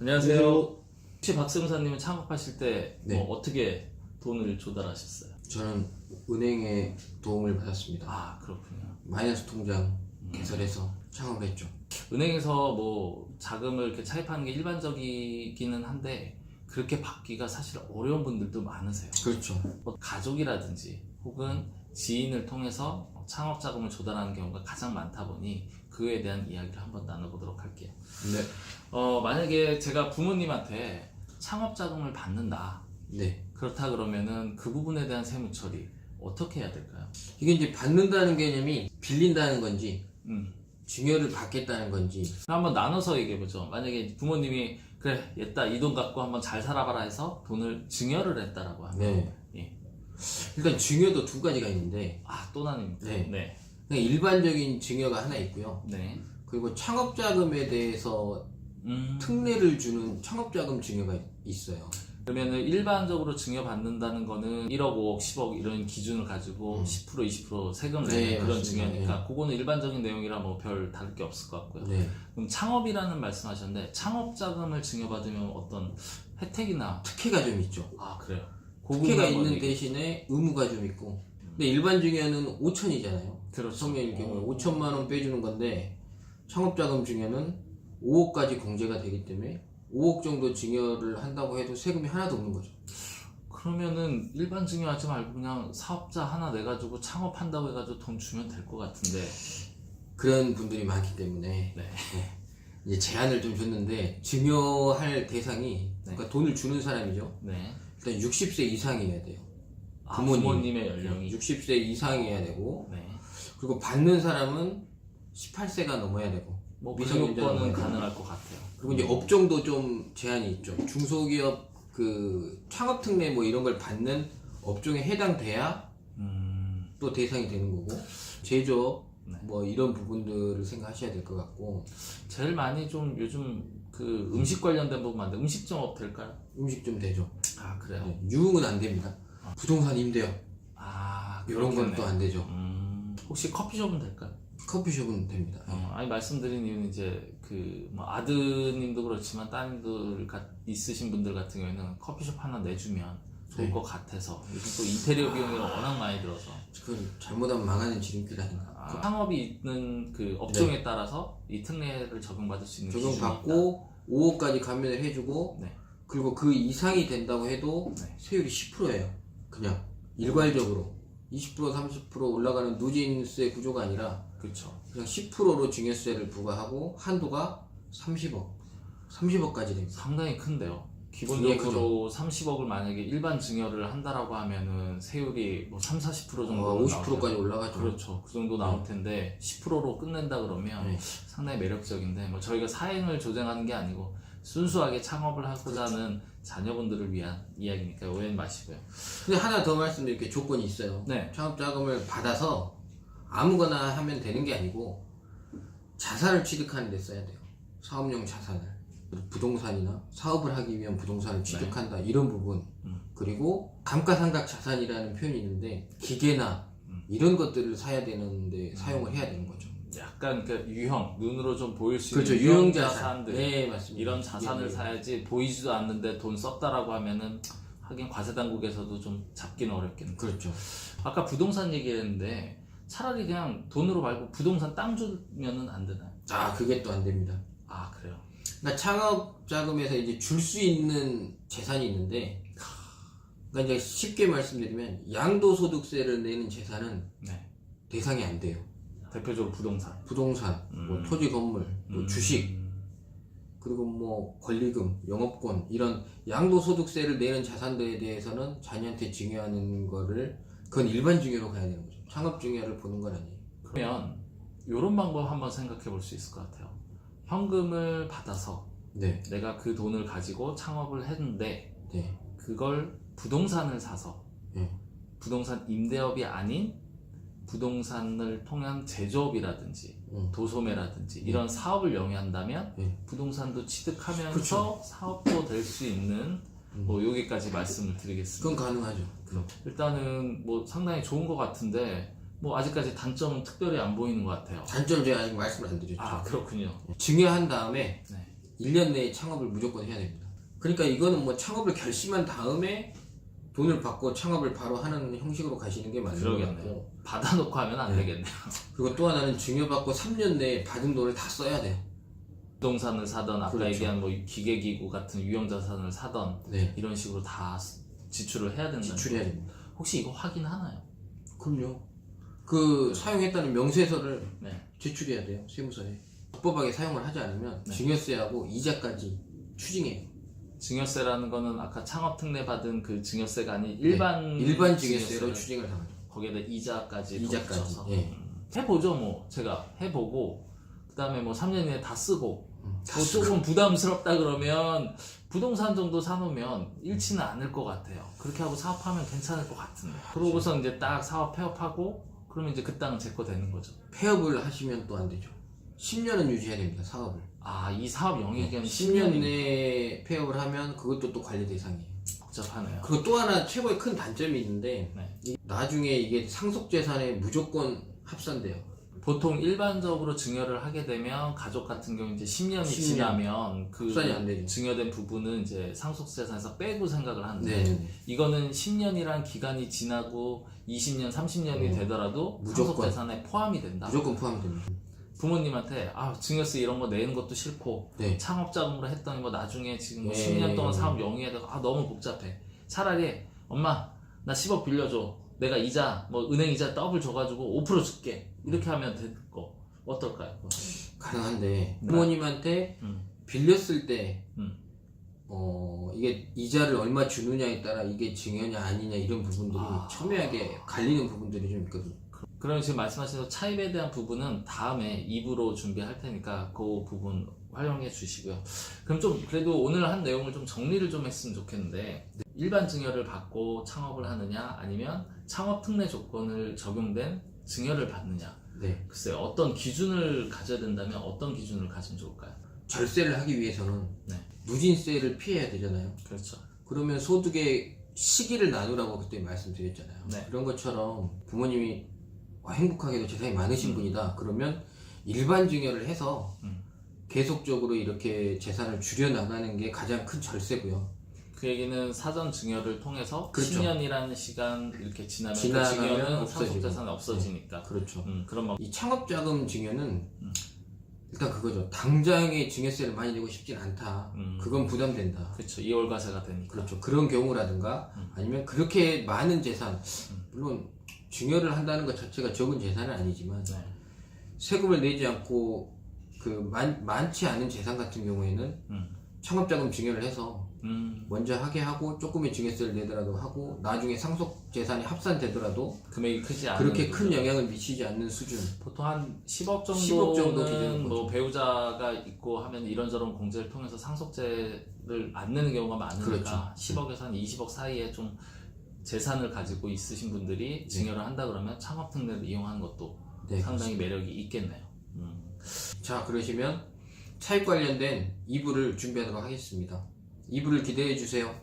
안녕하세요. 안녕하세요. 혹시 박승사님은 창업하실 때 네. 어떻게 돈을 조달하셨어요? 저는 은행에 도움을 받았습니다. 아, 그렇군요. 마이너스 통장 개설해서 창업을 했죠. 은행에서 뭐 자금을 이렇게 차입하는 게 일반적이기는 한데 그렇게 받기가 사실 어려운 분들도 많으세요. 그렇죠. 뭐 가족이라든지 혹은 지인을 통해서 창업 자금을 조달하는 경우가 가장 많다 보니 그에 대한 이야기를 한번 나눠보도록 할게요. 네. 만약에 제가 부모님한테 창업 자금을 받는다. 네. 그렇다 그러면은 그 부분에 대한 세무 처리 어떻게 해야 될까요? 이게 이제 받는다는 개념이 빌린다는 건지 음. 증여를 받겠다는 건지. 한번 나눠서 얘기해보죠. 만약에 부모님이 그래 얘다 이 돈 갖고 한번 잘 살아봐라 해서 돈을 증여를 했다라고 하면 네. 예. 일단 증여도 두 가지가 있는데 또 나뉩니다. 네. 네. 그냥 일반적인 증여가 하나 있고요. 네. 그리고 창업자금에 대해서 특례를 주는 창업자금 증여가 있어요. 그러면은 일반적으로 증여받는다는 거는 1억, 5억, 10억 이런 기준을 가지고 10%, 20% 세금 내는 네, 그런 맞습니다. 증여니까 그거는 일반적인 내용이라 뭐 별 다를 게 없을 것 같고요. 네. 그럼 창업이라는 말씀하셨는데 창업 자금을 증여받으면 어떤 혜택이나 특혜가 좀 있죠. 그래요. 특혜가 있는 대신에 의무가 좀 있고. 근데 일반 증여는 5천이잖아요. 그렇죠. 성명일 경우에 5천만 원 빼주는 건데 창업자금 증여는 5억까지 공제가 되기 때문에 5억 정도 증여를 한다고 해도 세금이 하나도 없는 거죠. 그러면은 일반 증여하지 말고 그냥 사업자 하나 내가지고 창업한다고 해가지고 돈 주면 될 것 같은데. 그런 분들이 많기 때문에 네. 이제 제한을 좀 줬는데 증여할 대상이 그러니까 돈을 주는 사람이죠. 네. 일단 60세 이상이어야 돼요. 부모님의 연령이 60세 이상이어야 되고 네. 그리고 받는 사람은 18세가 넘어야 되고 뭐 미성년자 그거는 넘어야 되고. 가능할 것 같아요. 그리고 이제 업종도 좀 제한이 있죠. 중소기업 그 창업 특례 뭐 이런 걸 받는 업종에 해당돼야 또 대상이 되는 거고 제조업 뭐 이런 부분들을 생각하셔야 될 것 같고. 제일 많이 좀 요즘 그 음식 관련된 부분 많은데 음식점업 될까요? 음식 좀 되죠. 그래요? 네, 유흥은 안 됩니다. 부동산 임대업 이런 건 또 안 되죠. 혹시 커피숍은 될까요? 커피숍은 됩니다. 아니 말씀드린 이유는 이제 그뭐 아드님도 그렇지만 따님들 있으신 분들 같은 경우에는 커피숍 하나 내주면 좋을 네. 것 같아서 요즘 또 인테리어 비용이 워낙 많이 들어서 그건 잘못하면 망하는 지름길 아닌가. 창업이 있는 그 업종에 따라서 이 특례를 적용받을 수 있는 기준이 적용받고 5억까지 감면을 해주고 네. 그리고 그 이상이 된다고 해도 네. 세율이 10%예요. 그냥 일괄적으로 20% 30% 올라가는 누진세 구조가 아니라 그렇죠. 그냥 10%로 증여세를 부과하고 한도가 30억까지 됩니다. 상당히 큰데요. 굉장히 기본적으로 30억을 만약에 일반 증여를 한다라고 하면은 세율이 뭐 3, 40% 정도 50%까지 올라가죠. 그렇죠. 그 정도 나올 텐데 10%로 끝낸다 그러면 네. 상당히 매력적인데 뭐 저희가 사행을 조장하는 게 아니고 순수하게 창업을 하고자 하는 자녀분들을 위한 이야기니까 오해는 마시고요. 근데 하나 더 말씀드릴 게 조건이 있어요. 네. 창업자금을 받아서 아무거나 하면 되는 게 아니고 자산을 취득하는 데 써야 돼요. 사업용 자산을. 부동산이나 사업을 하기 위한 부동산을 취득한다 이런 부분. 그리고 감가상각 자산이라는 표현이 있는데 기계나 이런 것들을 사야 되는데 사용을 해야 되는 거죠. 약간 그 유형, 눈으로 좀 보일 수 그렇죠. 있는 유형 유형 자산. 자산들 네, 맞습니다. 이런 자산을 네. 사야지 보이지도 않는데 돈 썼다라고 하면은 하긴 과세 당국에서도 좀 잡기는 어렵겠네요. 그렇죠. 아까 부동산 얘기했는데 차라리 그냥 돈으로 말고 부동산 땅 주면은 안 되나요? 그게 또 안 됩니다. 그래요. 그러니까 창업 자금에서 이제 줄 수 있는 재산이 있는데, 그러니까 이제 쉽게 말씀드리면 양도소득세를 내는 재산은 네. 대상이 안 돼요. 대표적으로 부동산, 뭐 토지 건물, 또 주식, 그리고 뭐 권리금, 영업권 이런 양도소득세를 내는 자산들에 대해서는 자녀한테 증여하는 거를 그건 일반 증여로 가야 되는 거죠. 창업 증여를 보는 건 아니에요. 그러면 이런 방법 한번 생각해 볼 수 있을 것 같아요. 현금을 받아서 네, 내가 그 돈을 가지고 창업을 했는데 네, 그걸 부동산을 사서 네. 부동산 임대업이 아닌 부동산을 통한 제조업이라든지 도소매라든지 이런 사업을 영위한다면 부동산도 취득하면서 그렇죠. 사업도 될 수 있는 뭐 여기까지 말씀을 드리겠습니다. 그건 가능하죠. 그럼. 일단은 뭐 상당히 좋은 것 같은데 뭐 아직까지 단점은 특별히 안 보이는 것 같아요. 단점 제가 아직 말씀을 안 드렸죠. 그렇군요. 증여한 다음에 네. 1년 내에 창업을 무조건 해야 됩니다. 그러니까 이거는 뭐 창업을 결심한 다음에 돈을 받고 창업을 바로 하는 형식으로 가시는 게 맞는 것 그러겠네요. 같고, 받아놓고 하면 안 네. 되겠네요. 그리고 또 하나는 증여받고 3년 내에 받은 돈을 다 써야 돼요. 부동산을 사던 아까 그렇죠. 얘기한 뭐 기계기구 같은 유형자산을 사던 네, 이런 식으로 다 지출을 해야 된다는 지출해야 거. 됩니다. 혹시 이거 확인하나요? 그럼요. 그 사용했다는 명세서를 네. 제출해야 돼요, 세무서에. 불법하게 사용을 하지 않으면 네. 증여세하고 이자까지 추징해요. 증여세라는 거는 아까 창업 특례 받은 그 증여세가 아닌 일반 일반 증여세로 증여세를 추징을 당하죠. 거기에다 이자까지 이자까지, 붙여서 예. 해보죠. 뭐 제가 해보고 그 다음에 뭐 3년 이내에 다 쓰고 다 뭐 조금 부담스럽다 그러면 부동산 정도 사놓으면 잃지는 않을 것 같아요. 그렇게 하고 사업하면 괜찮을 것 같은데. 그러고서 이제 딱 사업 폐업하고 그러면 이제 그 땅은 제 거 되는 거죠. 폐업을 하시면 또 안 되죠. 10년은 유지해야 됩니다, 사업을. 아, 이 사업 영위기간 10년 10년이 내에 폐업을 하면 그것도 또 관리 대상이에요. 복잡하네요. 그리고 또 하나 최고의 큰 단점이 있는데, 네. 나중에 이게 상속재산에 무조건 합산돼요. 보통 일반적으로 증여를 하게 되면 가족 같은 경우 이제 10년이 10년. 지나면 그 합산이 안 되죠. 증여된 부분은 이제 상속재산에서 빼고 생각을 하는데 네. 이거는 10년이란 기간이 지나고 20년, 30년이 되더라도 무조건. 상속재산에 포함이 된다. 무조건 포함됩니다. 부모님한테 증여세 이런 거 내는 것도 싫고 네. 창업자금으로 했더니 뭐 나중에 지금 뭐 예. 10년 동안 사업 영위해야 되고 너무 복잡해. 차라리 엄마 나 10억 빌려줘. 내가 이자 뭐 은행 이자 더블 줘가지고 5% 줄게. 이렇게 하면 될 거 어떨까요? 가능한데, 네. 부모님한테 음. 빌렸을 때, 음. 이게 이자를 얼마 주느냐에 따라 이게 증여냐 아니냐 이런 부분들이 첨예하게 갈리는 부분들이 좀 있거든요. 그러면 지금 말씀하신 차입에 대한 부분은 다음에 2부로 준비할 테니까 그 부분 활용해 주시고요. 그럼 좀 그래도 오늘 한 내용을 좀 정리를 좀 했으면 좋겠는데 일반 증여를 받고 창업을 하느냐 아니면 창업 특례 조건을 적용된 증여를 받느냐. 네. 글쎄요. 어떤 기준을 가져야 된다면 어떤 기준을 가지면 좋을까요? 절세를 하기 위해서는 네. 누진세를 피해야 되잖아요. 그렇죠. 그러면 소득의 시기를 나누라고 그때 말씀드렸잖아요. 네. 그런 것처럼 부모님이 행복하게도 재산이 많으신 분이다. 그러면 일반 증여를 해서 계속적으로 이렇게 재산을 줄여나가는 게 가장 큰 절세고요. 그 얘기는 사전 증여를 통해서 그렇죠. 10년이라는 시간 이렇게 지나면 그 지나가면 증여는 없어지고. 상속재산이 없어지니까. 그렇죠. 그런 방 이 창업자금 증여는 일단 그거죠. 당장에 증여세를 많이 내고 싶진 않다. 그건 부담된다. 그렇죠. 2월 과세가 되니까. 그렇죠. 그런 경우라든가 아니면 그렇게 많은 재산, 물론 증여를 한다는 것 자체가 적은 재산은 아니지만 네. 세금을 내지 않고 그 많지 않은 재산 같은 경우에는 창업자금 증여를 해서 먼저 하게 하고 조금의 증여세를 내더라도 하고 나중에 상속 재산이 합산되더라도 금액이 크지 않은 그렇게 큰 거죠. 영향을 미치지 않는 수준. 보통 한 10억 10억 정도 정도는 기준인 뭐 거죠. 배우자가 있고 하면 이런저런 공제를 통해서 상속세를 안 내는 경우가 많으니까 그렇죠. 10억에서 한 20억 사이에 좀 재산을 가지고 있으신 분들이 증여를 한다 그러면 창업 특례를 이용하는 것도 네, 상당히 매력이 있겠네요. 자, 그러시면 차입 관련된 2부를 준비하도록 하겠습니다. 2부를 기대해 주세요.